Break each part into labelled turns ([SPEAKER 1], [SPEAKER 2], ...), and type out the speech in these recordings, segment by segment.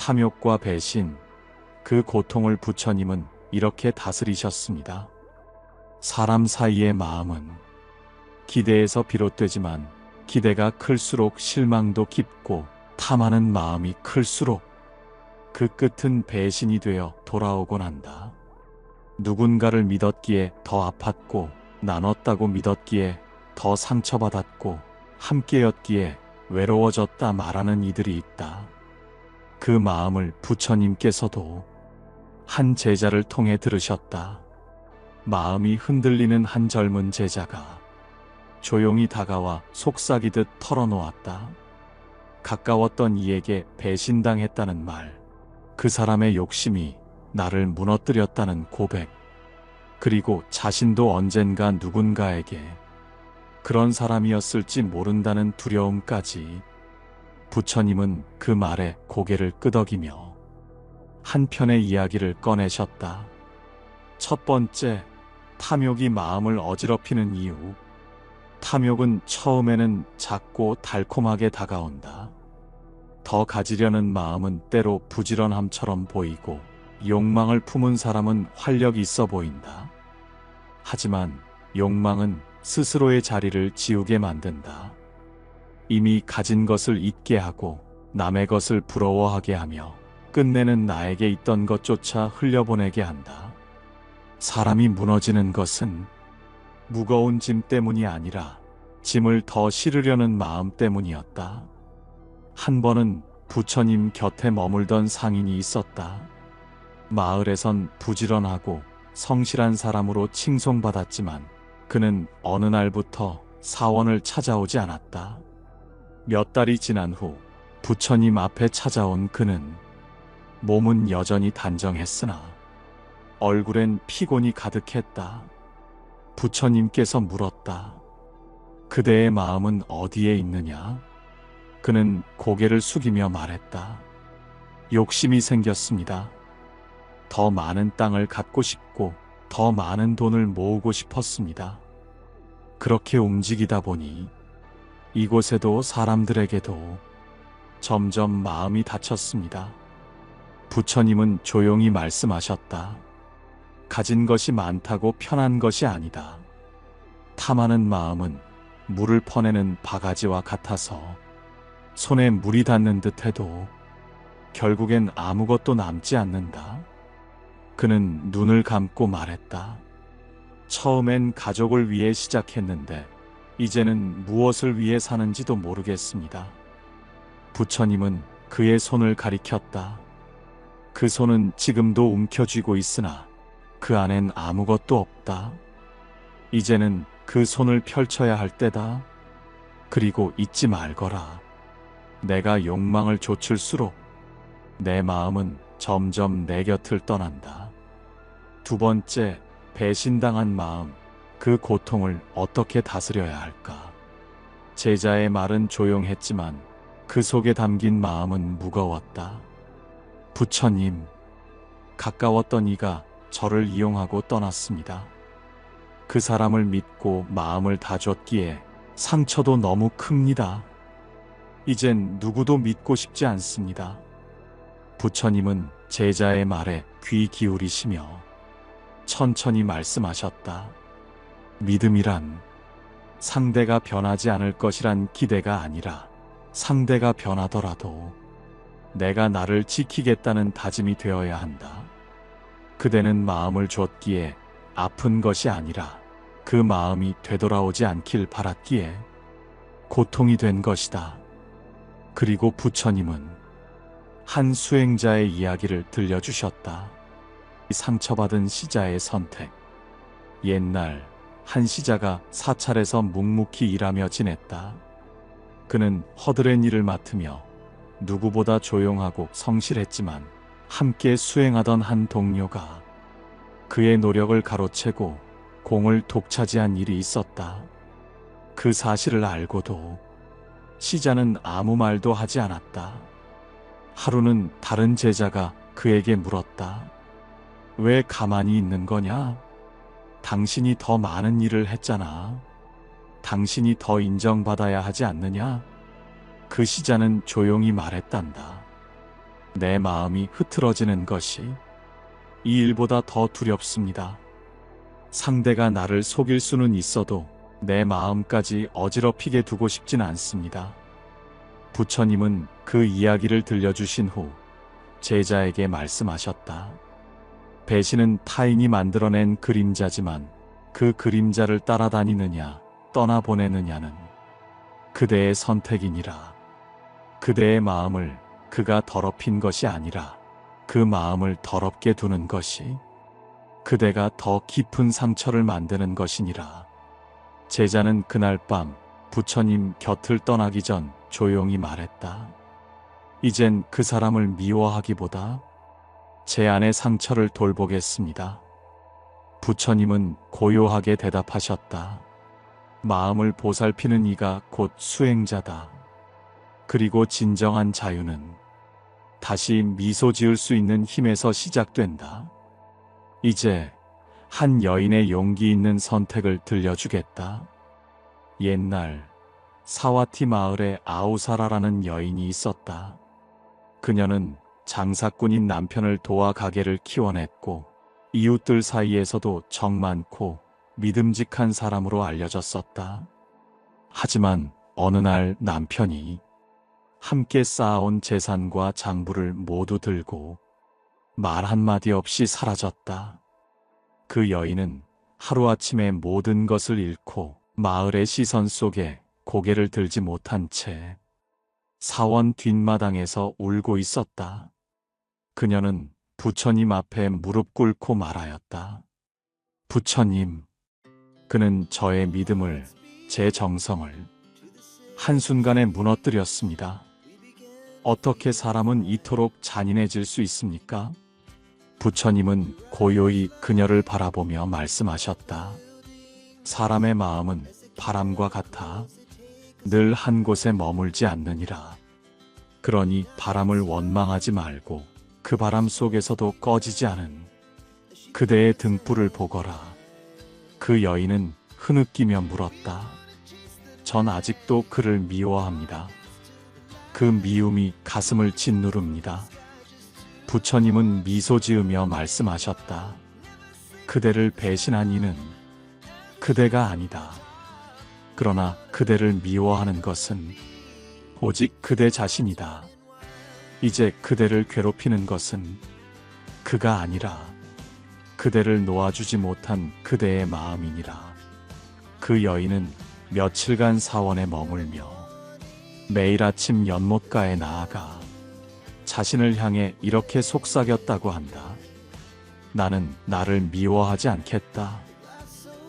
[SPEAKER 1] 탐욕과 배신, 그 고통을 부처님은 이렇게 다스리셨습니다. 사람 사이의 마음은 기대에서 비롯되지만 기대가 클수록 실망도 깊고 탐하는 마음이 클수록 그 끝은 배신이 되어 돌아오곤 한다. 누군가를 믿었기에 더 아팠고 나눴다고 믿었기에 더 상처받았고 함께였기에 외로워졌다 말하는 이들이 있다. 그 마음을 부처님께서도 한 제자를 통해 들으셨다. 마음이 흔들리는 한 젊은 제자가 조용히 다가와 속삭이듯 털어놓았다. 가까웠던 이에게 배신당했다는 말, 그 사람의 욕심이 나를 무너뜨렸다는 고백, 그리고 자신도 언젠가 누군가에게 그런 사람이었을지 모른다는 두려움까지. 부처님은 그 말에 고개를 끄덕이며 한 편의 이야기를 꺼내셨다. 첫 번째, 탐욕이 마음을 어지럽히는 이유. 탐욕은 처음에는 작고 달콤하게 다가온다. 더 가지려는 마음은 때로 부지런함처럼 보이고 욕망을 품은 사람은 활력 있어 보인다. 하지만 욕망은 스스로의 자리를 지우게 만든다. 이미 가진 것을 잊게 하고 남의 것을 부러워하게 하며 끝내는 나에게 있던 것조차 흘려보내게 한다. 사람이 무너지는 것은 무거운 짐 때문이 아니라 짐을 더 실으려는 마음 때문이었다. 한 번은 부처님 곁에 머물던 상인이 있었다. 마을에선 부지런하고 성실한 사람으로 칭송받았지만 그는 어느 날부터 사원을 찾아오지 않았다. 몇 달이 지난 후 부처님 앞에 찾아온 그는 몸은 여전히 단정했으나 얼굴엔 피곤이 가득했다. 부처님께서 물었다. 그대의 마음은 어디에 있느냐? 그는 고개를 숙이며 말했다. 욕심이 생겼습니다. 더 많은 땅을 갖고 싶고 더 많은 돈을 모으고 싶었습니다. 그렇게 움직이다 보니 이곳에도 사람들에게도 점점 마음이 닫혔습니다. 부처님은 조용히 말씀하셨다. 가진 것이 많다고 편한 것이 아니다. 탐하는 마음은 물을 퍼내는 바가지와 같아서 손에 물이 닿는 듯해도 결국엔 아무것도 남지 않는다. 그는 눈을 감고 말했다. 처음엔 가족을 위해 시작했는데 이제는 무엇을 위해 사는지도 모르겠습니다. 부처님은 그의 손을 가리켰다. 그 손은 지금도 움켜쥐고 있으나 그 안엔 아무것도 없다. 이제는 그 손을 펼쳐야 할 때다. 그리고 잊지 말거라. 내가 욕망을 좇을수록 내 마음은 점점 내 곁을 떠난다. 두 번째, 배신당한 마음, 그 고통을 어떻게 다스려야 할까? 제자의 말은 조용했지만 그 속에 담긴 마음은 무거웠다. 부처님, 가까웠던 이가 저를 이용하고 떠났습니다. 그 사람을 믿고 마음을 다 줬기에 상처도 너무 큽니다. 이젠 누구도 믿고 싶지 않습니다. 부처님은 제자의 말에 귀 기울이시며 천천히 말씀하셨다. 믿음이란 상대가 변하지 않을 것이란 기대가 아니라 상대가 변하더라도 내가 나를 지키겠다는 다짐이 되어야 한다. 그대는 마음을 줬기에 아픈 것이 아니라 그 마음이 되돌아오지 않길 바랐기에 고통이 된 것이다. 그리고 부처님은 한 수행자의 이야기를 들려주셨다. 상처받은 시자의 선택. 옛날 한 시자가 사찰에서 묵묵히 일하며 지냈다. 그는 허드렛 일을 맡으며 누구보다 조용하고 성실했지만 함께 수행하던 한 동료가 그의 노력을 가로채고 공을 독차지한 일이 있었다. 그 사실을 알고도 시자는 아무 말도 하지 않았다. 하루는 다른 제자가 그에게 물었다. 왜 가만히 있는 거냐? 당신이 더 많은 일을 했잖아. 당신이 더 인정받아야 하지 않느냐? 그 시자는 조용히 말했단다. 내 마음이 흐트러지는 것이 이 일보다 더 두렵습니다. 상대가 나를 속일 수는 있어도 내 마음까지 어지럽히게 두고 싶진 않습니다. 부처님은 그 이야기를 들려주신 후 제자에게 말씀하셨다. 배신은 타인이 만들어낸 그림자지만 그 그림자를 따라다니느냐 떠나보내느냐는 그대의 선택이니라. 그대의 마음을 그가 더럽힌 것이 아니라 그 마음을 더럽게 두는 것이 그대가 더 깊은 상처를 만드는 것이니라. 제자는 그날 밤 부처님 곁을 떠나기 전 조용히 말했다. 이젠 그 사람을 미워하기보다 제 안의 상처를 돌보겠습니다. 부처님은 고요하게 대답하셨다. 마음을 보살피는 이가 곧 수행자다. 그리고 진정한 자유는 다시 미소 지을 수 있는 힘에서 시작된다. 이제 한 여인의 용기 있는 선택을 들려주겠다. 옛날 사와티 마을에 아우사라라는 여인이 있었다. 그녀는 장사꾼인 남편을 도와 가게를 키워냈고 이웃들 사이에서도 정 많고 믿음직한 사람으로 알려졌었다. 하지만 어느 날 남편이 함께 쌓아온 재산과 장부를 모두 들고 말 한마디 없이 사라졌다. 그 여인은 하루아침에 모든 것을 잃고 마을의 시선 속에 고개를 들지 못한 채 사원 뒷마당에서 울고 있었다. 그녀는 부처님 앞에 무릎 꿇고 말하였다. 부처님, 그는 저의 믿음을, 제 정성을 한순간에 무너뜨렸습니다. 어떻게 사람은 이토록 잔인해질 수 있습니까? 부처님은 고요히 그녀를 바라보며 말씀하셨다. 사람의 마음은 바람과 같아 늘 한 곳에 머물지 않느니라. 그러니 바람을 원망하지 말고 그 바람 속에서도 꺼지지 않은 그대의 등불을 보거라. 그 여인은 흐느끼며 물었다. 전 아직도 그를 미워합니다. 그 미움이 가슴을 짓누릅니다. 부처님은 미소 지으며 말씀하셨다. 그대를 배신한 이는 그대가 아니다. 그러나 그대를 미워하는 것은 오직 그대 자신이다. 이제 그대를 괴롭히는 것은 그가 아니라 그대를 놓아주지 못한 그대의 마음이니라. 그 여인은 며칠간 사원에 머물며 매일 아침 연못가에 나아가 자신을 향해 이렇게 속삭였다고 한다. 나는 나를 미워하지 않겠다.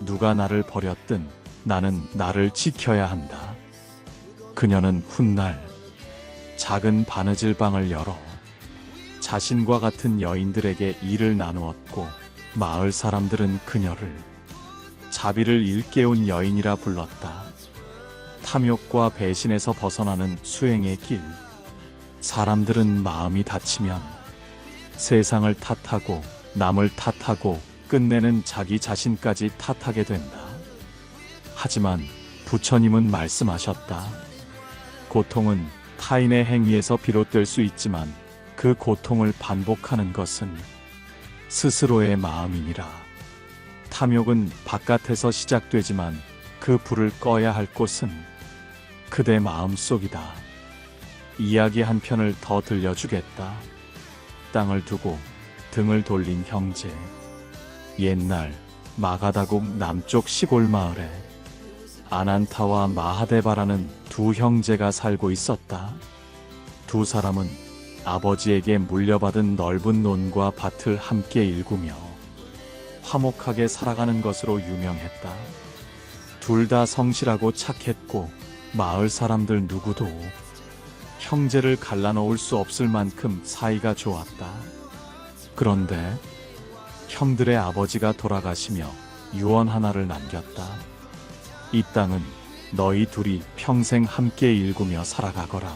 [SPEAKER 1] 누가 나를 버렸든 나는 나를 지켜야 한다. 그녀는 훗날 작은 바느질방을 열어 자신과 같은 여인들에게 일을 나누었고 마을 사람들은 그녀를 자비를 일깨운 여인이라 불렀다. 탐욕과 배신에서 벗어나는 수행의 길. 사람들은 마음이 다치면 세상을 탓하고 남을 탓하고 끝내는 자기 자신까지 탓하게 된다. 하지만 부처님은 말씀하셨다. 고통은 타인의 행위에서 비롯될 수 있지만 그 고통을 반복하는 것은 스스로의 마음이니라. 탐욕은 바깥에서 시작되지만 그 불을 꺼야 할 곳은 그대 마음속이다. 이야기 한 편을 더 들려주겠다. 땅을 두고 등을 돌린 형제. 옛날 마가다국 남쪽 시골 마을에 아난타와 마하데바라는 두 형제가 살고 있었다. 두 사람은 아버지에게 물려받은 넓은 논과 밭을 함께 일구며 화목하게 살아가는 것으로 유명했다. 둘 다 성실하고 착했고 마을 사람들 누구도 형제를 갈라놓을 수 없을 만큼 사이가 좋았다. 그런데 형들의 아버지가 돌아가시며 유언 하나를 남겼다. 이 땅은 너희 둘이 평생 함께 일구며 살아가거라.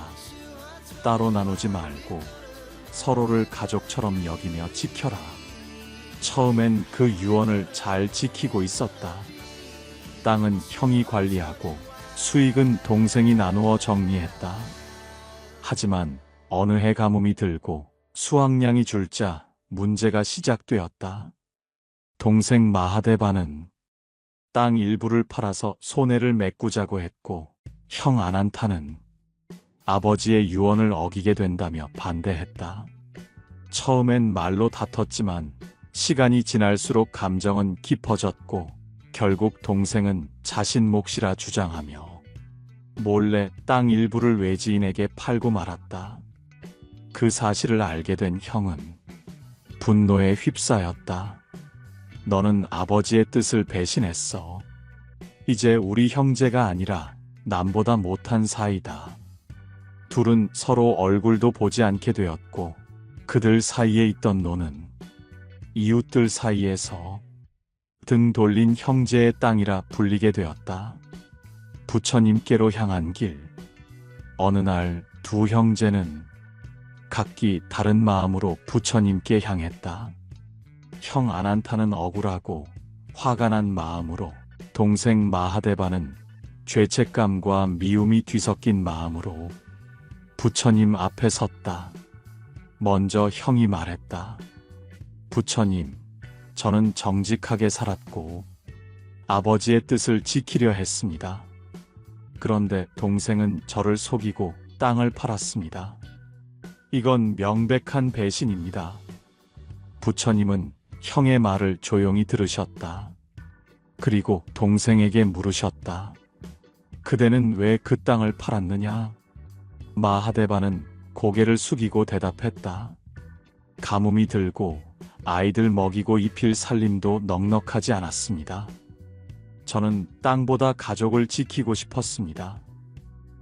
[SPEAKER 1] 따로 나누지 말고 서로를 가족처럼 여기며 지켜라. 처음엔 그 유언을 잘 지키고 있었다. 땅은 형이 관리하고 수익은 동생이 나누어 정리했다. 하지만 어느 해 가뭄이 들고 수확량이 줄자 문제가 시작되었다. 동생 마하대바는 땅 일부를 팔아서 손해를 메꾸자고 했고, 형 아난타는 아버지의 유언을 어기게 된다며 반대했다. 처음엔 말로 다퉜지만 시간이 지날수록 감정은 깊어졌고, 결국 동생은 자신 몫이라 주장하며 몰래 땅 일부를 외지인에게 팔고 말았다. 그 사실을 알게 된 형은 분노에 휩싸였다. 너는 아버지의 뜻을 배신했어. 이제 우리 형제가 아니라 남보다 못한 사이다. 둘은 서로 얼굴도 보지 않게 되었고, 그들 사이에 있던 노는 이웃들 사이에서 등 돌린 형제의 땅이라 불리게 되었다. 부처님께로 향한 길. 어느 날 두 형제는 각기 다른 마음으로 부처님께 향했다. 형 아난타는 억울하고 화가 난 마음으로, 동생 마하대바는 죄책감과 미움이 뒤섞인 마음으로 부처님 앞에 섰다. 먼저 형이 말했다. 부처님, 저는 정직하게 살았고 아버지의 뜻을 지키려 했습니다. 그런데 동생은 저를 속이고 땅을 팔았습니다. 이건 명백한 배신입니다. 부처님은 형의 말을 조용히 들으셨다. 그리고 동생에게 물으셨다. 그대는 왜 그 땅을 팔았느냐? 마하대바는 고개를 숙이고 대답했다. 가뭄이 들고 아이들 먹이고 입힐 살림도 넉넉하지 않았습니다. 저는 땅보다 가족을 지키고 싶었습니다.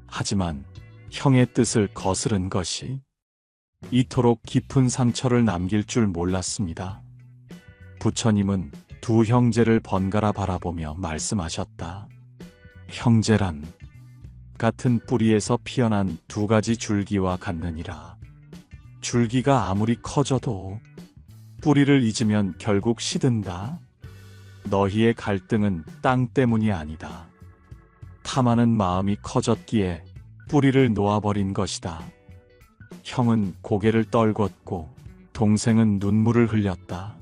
[SPEAKER 1] 하지만 형의 뜻을 거스른 것이 이토록 깊은 상처를 남길 줄 몰랐습니다. 부처님은 두 형제를 번갈아 바라보며 말씀하셨다. 형제란 같은 뿌리에서 피어난 두 가지 줄기와 같느니라. 줄기가 아무리 커져도 뿌리를 잊으면 결국 시든다. 너희의 갈등은 땅 때문이 아니다. 탐하는 마음이 커졌기에 뿌리를 놓아버린 것이다. 형은 고개를 떨궜고 동생은 눈물을 흘렸다.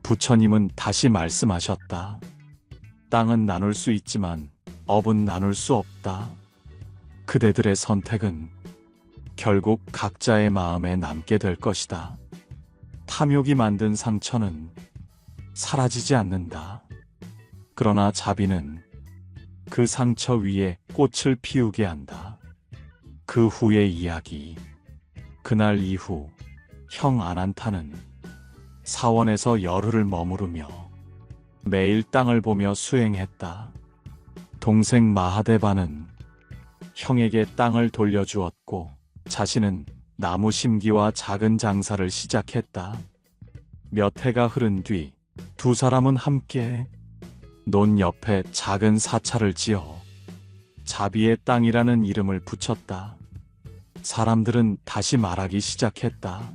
[SPEAKER 1] 부처님은 다시 말씀하셨다. 땅은 나눌 수 있지만 업은 나눌 수 없다. 그대들의 선택은 결국 각자의 마음에 남게 될 것이다. 탐욕이 만든 상처는 사라지지 않는다. 그러나 자비는 그 상처 위에 꽃을 피우게 한다. 그 후의 이야기. 그날 이후 형 아난타는 사원에서 열흘을 머무르며 매일 땅을 보며 수행했다. 동생 마하대바는 형에게 땅을 돌려주었고 자신은 나무 심기와 작은 장사를 시작했다. 몇 해가 흐른 뒤 두 사람은 함께 논 옆에 작은 사찰을 지어 자비의 땅이라는 이름을 붙였다. 사람들은 다시 말하기 시작했다.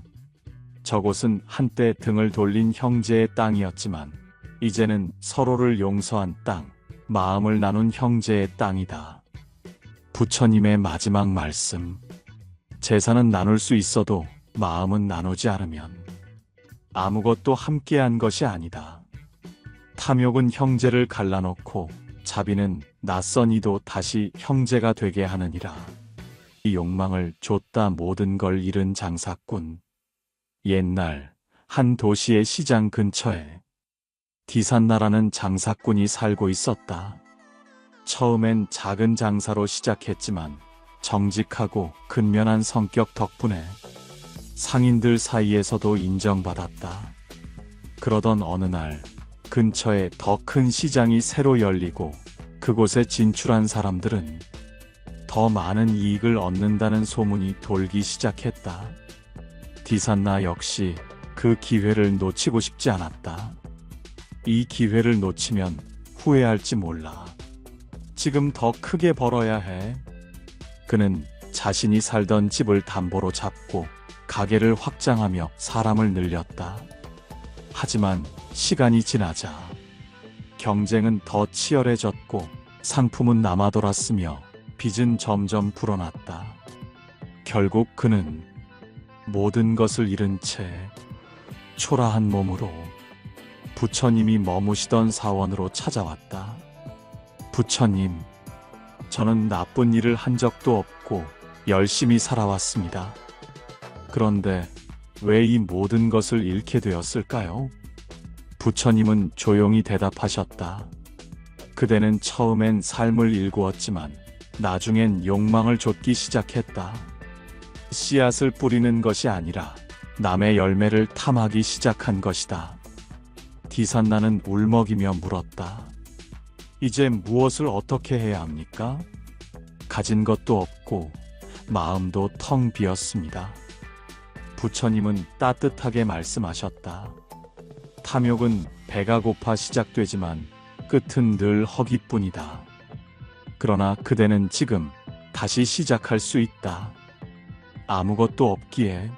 [SPEAKER 1] 저곳은 한때 등을 돌린 형제의 땅이었지만 이제는 서로를 용서한 땅, 마음을 나눈 형제의 땅이다. 부처님의 마지막 말씀. 재산은 나눌 수 있어도 마음은 나누지 않으면 아무것도 함께한 것이 아니다. 탐욕은 형제를 갈라놓고 자비는 낯선 이도 다시 형제가 되게 하느니라. 이 욕망을 좇다 모든 걸 잃은 장사꾼. 옛날 한 도시의 시장 근처에 디산나라는 장사꾼이 살고 있었다. 처음엔 작은 장사로 시작했지만 정직하고 근면한 성격 덕분에 상인들 사이에서도 인정받았다. 그러던 어느 날 근처에 더 큰 시장이 새로 열리고 그곳에 진출한 사람들은 더 많은 이익을 얻는다는 소문이 돌기 시작했다. 디산나 역시 그 기회를 놓치고 싶지 않았다. 이 기회를 놓치면 후회할지 몰라. 지금 더 크게 벌어야 해. 그는 자신이 살던 집을 담보로 잡고 가게를 확장하며 사람을 늘렸다. 하지만 시간이 지나자 경쟁은 더 치열해졌고 상품은 남아돌았으며 빚은 점점 불어났다. 결국 그는 모든 것을 잃은 채 초라한 몸으로 부처님이 머무시던 사원으로 찾아왔다. 부처님, 저는 나쁜 일을 한 적도 없고 열심히 살아왔습니다. 그런데 왜 이 모든 것을 잃게 되었을까요? 부처님은 조용히 대답하셨다. 그대는 처음엔 삶을 일구었지만 나중엔 욕망을 좇기 시작했다. 씨앗을 뿌리는 것이 아니라 남의 열매를 탐하기 시작한 것이다. 디산나는 울먹이며 물었다. 이제 무엇을 어떻게 해야 합니까? 가진 것도 없고 마음도 텅 비었습니다. 부처님은 따뜻하게 말씀하셨다. 탐욕은 배가 고파 시작되지만 끝은 늘 허기뿐이다. 그러나 그대는 지금 다시 시작할 수 있다. 아무것도 없기에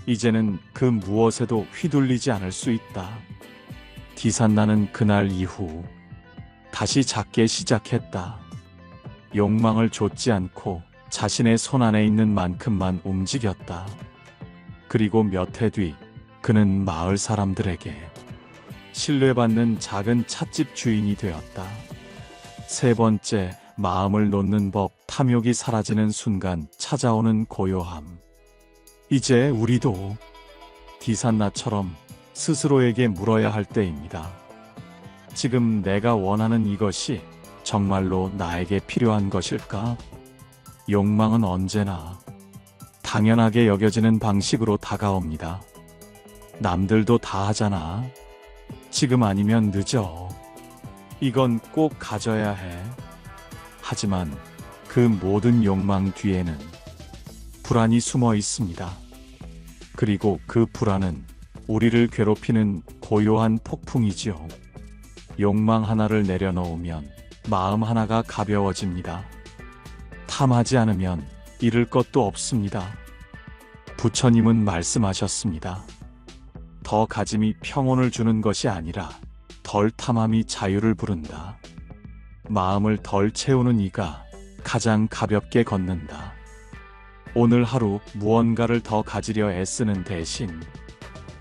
[SPEAKER 1] 이제는 그 무엇에도 휘둘리지 않을 수 있다. 디산나는 그날 이후 다시 작게 시작했다. 욕망을 좇지 않고 자신의 손안에 있는 만큼만 움직였다. 그리고 몇 해 뒤 그는 마을 사람들에게 신뢰받는 작은 찻집 주인이 되었다. 세 번째, 마음을 놓는 법, 탐욕이 사라지는 순간 찾아오는 고요함. 이제 우리도 디산나처럼 스스로에게 물어야 할 때입니다. 지금 내가 원하는 이것이 정말로 나에게 필요한 것일까? 욕망은 언제나 당연하게 여겨지는 방식으로 다가옵니다. 남들도 다 하잖아. 지금 아니면 늦어. 이건 꼭 가져야 해. 하지만 그 모든 욕망 뒤에는 불안이 숨어 있습니다. 그리고 그 불안은 우리를 괴롭히는 고요한 폭풍이지요. 욕망 하나를 내려놓으면 마음 하나가 가벼워집니다. 탐하지 않으면 잃을 것도 없습니다. 부처님은 말씀하셨습니다. 더 가짐이 평온을 주는 것이 아니라 덜 탐함이 자유를 부른다. 마음을 덜 채우는 이가 가장 가볍게 걷는다. 오늘 하루 무언가를 더 가지려 애쓰는 대신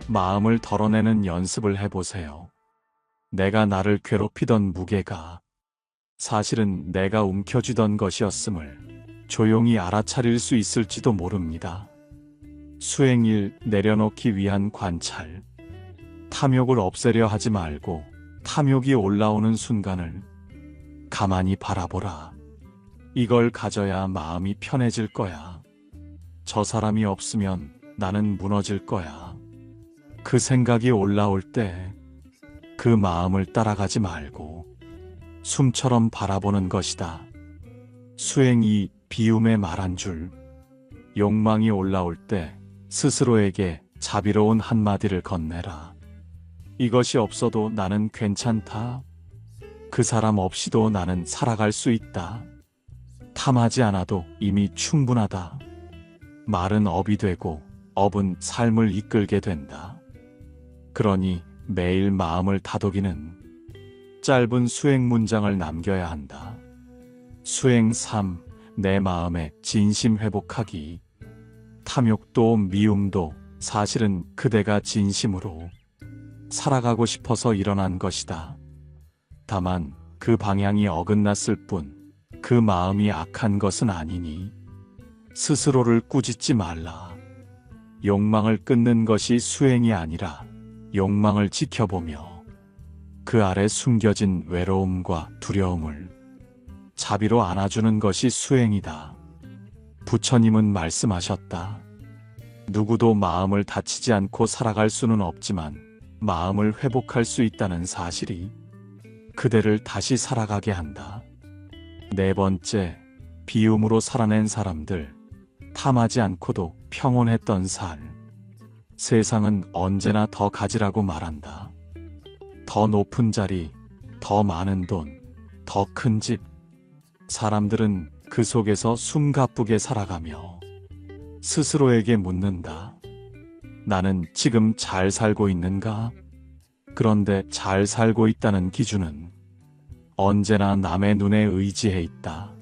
[SPEAKER 1] 마음을 덜어내는 연습을 해보세요. 내가 나를 괴롭히던 무게가 사실은 내가 움켜쥐던 것이었음을 조용히 알아차릴 수 있을지도 모릅니다. 수행일, 내려놓기 위한 관찰. 탐욕을 없애려 하지 말고 탐욕이 올라오는 순간을 가만히 바라보라. 이걸 가져야 마음이 편해질 거야. 저 사람이 없으면 나는 무너질 거야. 그 생각이 올라올 때 그 마음을 따라가지 말고 숨처럼 바라보는 것이다. 수행이 비움의 말 한 줄. 욕망이 올라올 때 스스로에게 자비로운 한마디를 건네라. 이것이 없어도 나는 괜찮다. 그 사람 없이도 나는 살아갈 수 있다. 탐하지 않아도 이미 충분하다. 말은 업이 되고 업은 삶을 이끌게 된다. 그러니 매일 마음을 다독이는 짧은 수행 문장을 남겨야 한다. 수행 3. 내 마음의 진심 회복하기. 탐욕도 미움도 사실은 그대가 진심으로 살아가고 싶어서 일어난 것이다. 다만 그 방향이 어긋났을 뿐 그 마음이 악한 것은 아니니 스스로를 꾸짖지 말라. 욕망을 끊는 것이 수행이 아니라 욕망을 지켜보며 그 아래 숨겨진 외로움과 두려움을 자비로 안아주는 것이 수행이다. 부처님은 말씀하셨다. 누구도 마음을 다치지 않고 살아갈 수는 없지만 마음을 회복할 수 있다는 사실이 그대를 다시 살아가게 한다. 네 번째, 비움으로 살아낸 사람들. 탐하지 않고도 평온했던 살. 세상은 언제나 더 가지라고 말한다. 더 높은 자리, 더 많은 돈, 더 큰 집. 사람들은 그 속에서 숨가쁘게 살아가며 스스로에게 묻는다. 나는 지금 잘 살고 있는가? 그런데 잘 살고 있다는 기준은 언제나 남의 눈에 의지해 있다.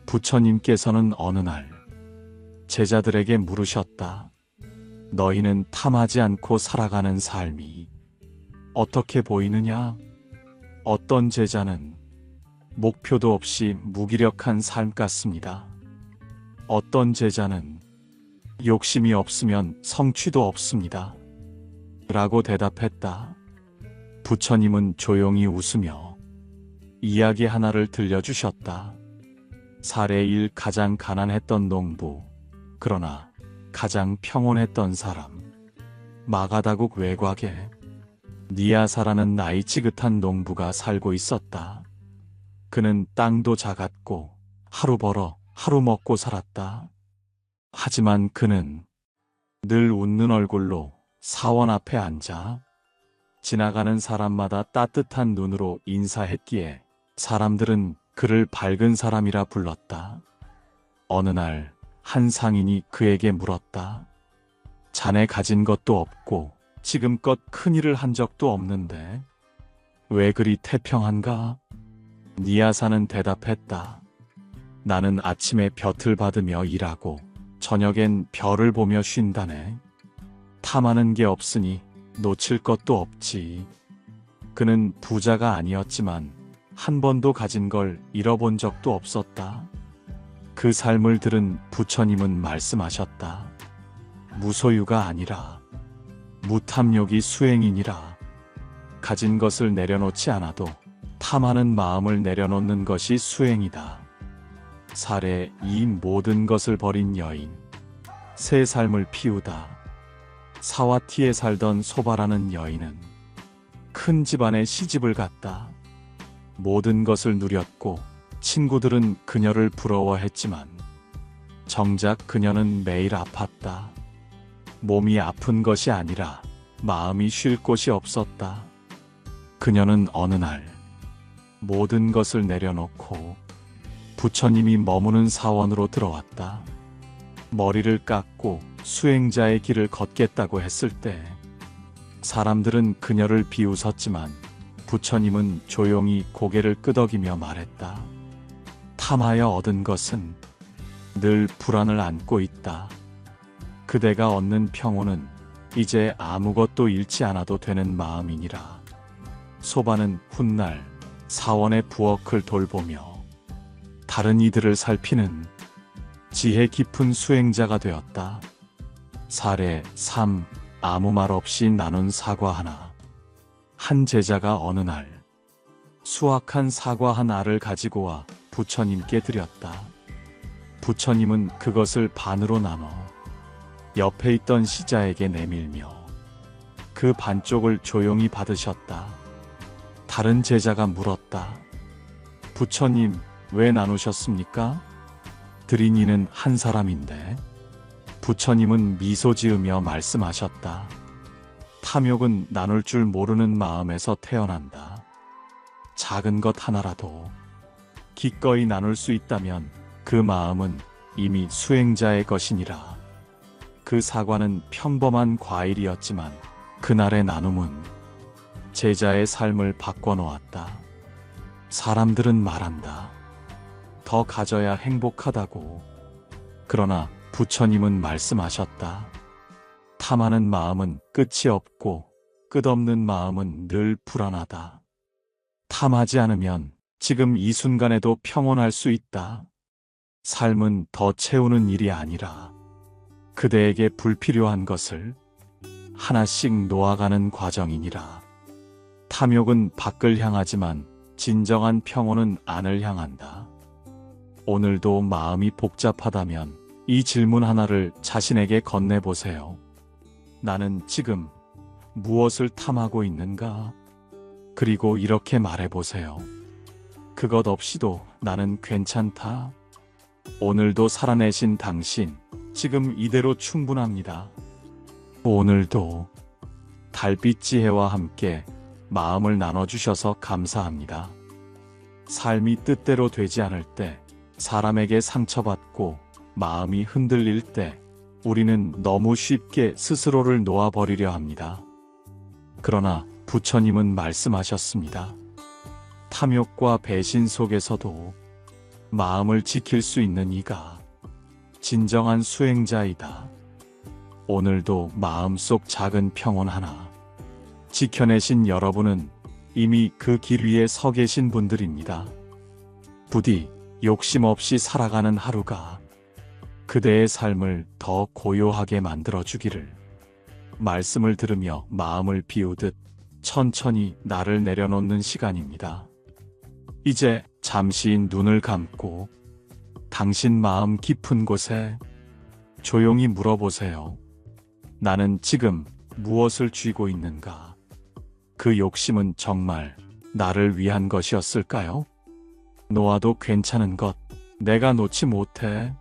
[SPEAKER 1] 부처님께서는 어느 날 제자들에게 물으셨다. 너희는 탐하지 않고 살아가는 삶이 어떻게 보이느냐? 어떤 제자는 목표도 없이 무기력한 삶 같습니다. 어떤 제자는 욕심이 없으면 성취도 없습니다. 라고 대답했다. 부처님은 조용히 웃으며 이야기 하나를 들려주셨다. 사례 1 가장 가난했던 농부, 그러나 가장 평온했던 사람. 마가다국 외곽에 니아사라는 나이 지긋한 농부가 살고 있었다. 그는 땅도 작았고 하루 벌어 하루 먹고 살았다. 하지만 그는 늘 웃는 얼굴로 사원 앞에 앉아 지나가는 사람마다 따뜻한 눈으로 인사했기에 사람들은 그를 밝은 사람이라 불렀다. 어느 날 한 상인이 그에게 물었다. 자네 가진 것도 없고 지금껏 큰일을 한 적도 없는데 왜 그리 태평한가? 니아사는 대답했다. 나는 아침에 볕을 받으며 일하고 저녁엔 별을 보며 쉰다네. 탐하는 게 없으니 놓칠 것도 없지. 그는 부자가 아니었지만 한 번도 가진 걸 잃어본 적도 없었다. 그 삶을 들은 부처님은 말씀하셨다. 무소유가 아니라 무탐욕이 수행이니라. 가진 것을 내려놓지 않아도 탐하는 마음을 내려놓는 것이 수행이다. 사례 2 모든 것을 버린 여인. 새 삶을 피우다. 사와티에 살던 소바라는 여인은 큰 집안에 시집을 갔다. 모든 것을 누렸고 친구들은 그녀를 부러워했지만 정작 그녀는 매일 아팠다. 몸이 아픈 것이 아니라 마음이 쉴 곳이 없었다. 그녀는 어느 날 모든 것을 내려놓고 부처님이 머무는 사원으로 들어왔다. 머리를 깎고 수행자의 길을 걷겠다고 했을 때 사람들은 그녀를 비웃었지만 부처님은 조용히 고개를 끄덕이며 말했다. 탐하여 얻은 것은 늘 불안을 안고 있다. 그대가 얻는 평온은 이제 아무것도 잃지 않아도 되는 마음이니라. 소바는 훗날 사원의 부엌을 돌보며 다른 이들을 살피는 지혜 깊은 수행자가 되었다. 사례 3 아무 말 없이 나눈 사과 하나. 한 제자가 어느 날 수확한 사과 한 알을 가지고 와 부처님께 드렸다. 부처님은 그것을 반으로 나눠 옆에 있던 시자에게 내밀며 그 반쪽을 조용히 받으셨다. 다른 제자가 물었다. 부처님, 왜 나누셨습니까? 드린 이는 한 사람인데. 부처님은 미소 지으며 말씀하셨다. 탐욕은 나눌 줄 모르는 마음에서 태어난다. 작은 것 하나라도 기꺼이 나눌 수 있다면 그 마음은 이미 수행자의 것이니라. 그 사과는 평범한 과일이었지만 그날의 나눔은 제자의 삶을 바꿔놓았다. 사람들은 말한다. 더 가져야 행복하다고. 그러나 부처님은 말씀하셨다. 탐하는 마음은 끝이 없고 끝없는 마음은 늘 불안하다. 탐하지 않으면 지금 이 순간에도 평온할 수 있다. 삶은 더 채우는 일이 아니라 그대에게 불필요한 것을 하나씩 놓아가는 과정이니라. 탐욕은 밖을 향하지만 진정한 평온은 안을 향한다. 오늘도 마음이 복잡하다면 이 질문 하나를 자신에게 건네보세요. 나는 지금 무엇을 탐하고 있는가? 그리고 이렇게 말해보세요. 그것 없이도 나는 괜찮다. 오늘도 살아내신 당신, 지금 이대로 충분합니다. 오늘도 달빛 지혜와 함께 마음을 나눠주셔서 감사합니다. 삶이 뜻대로 되지 않을 때, 사람에게 상처받고 마음이 흔들릴 때 우리는 너무 쉽게 스스로를 놓아버리려 합니다. 그러나 부처님은 말씀하셨습니다. 탐욕과 배신 속에서도 마음을 지킬 수 있는 이가 진정한 수행자이다. 오늘도 마음속 작은 평온 하나 지켜내신 여러분은 이미 그 길 위에 서 계신 분들입니다. 부디 욕심 없이 살아가는 하루가 그대의 삶을 더 고요하게 만들어주기를. 말씀을 들으며 마음을 비우듯 천천히 나를 내려놓는 시간입니다. 이제 잠시 눈을 감고 당신 마음 깊은 곳에 조용히 물어보세요. 나는 지금 무엇을 쥐고 있는가? 그 욕심은 정말 나를 위한 것이었을까요? 놓아도 괜찮은 것, 내가 놓지 못해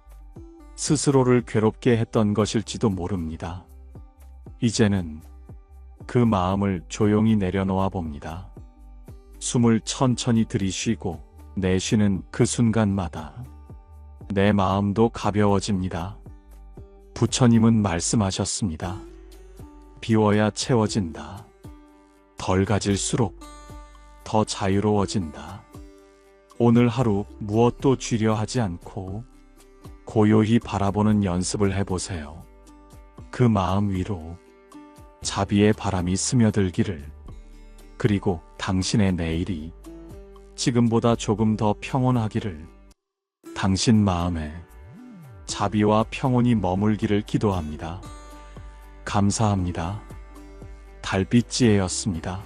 [SPEAKER 1] 스스로를 괴롭게 했던 것일지도 모릅니다. 이제는 그 마음을 조용히 내려놓아 봅니다. 숨을 천천히 들이쉬고 내쉬는 그 순간마다 내 마음도 가벼워집니다. 부처님은 말씀하셨습니다. 비워야 채워진다. 덜 가질수록 더 자유로워진다. 오늘 하루 무엇도 쥐려 하지 않고 고요히 바라보는 연습을 해보세요. 그 마음 위로 자비의 바람이 스며들기를. 그리고 당신의 내일이 지금보다 조금 더 평온하기를. 당신 마음에 자비와 평온이 머물기를 기도합니다. 감사합니다. 달빛지혜였습니다.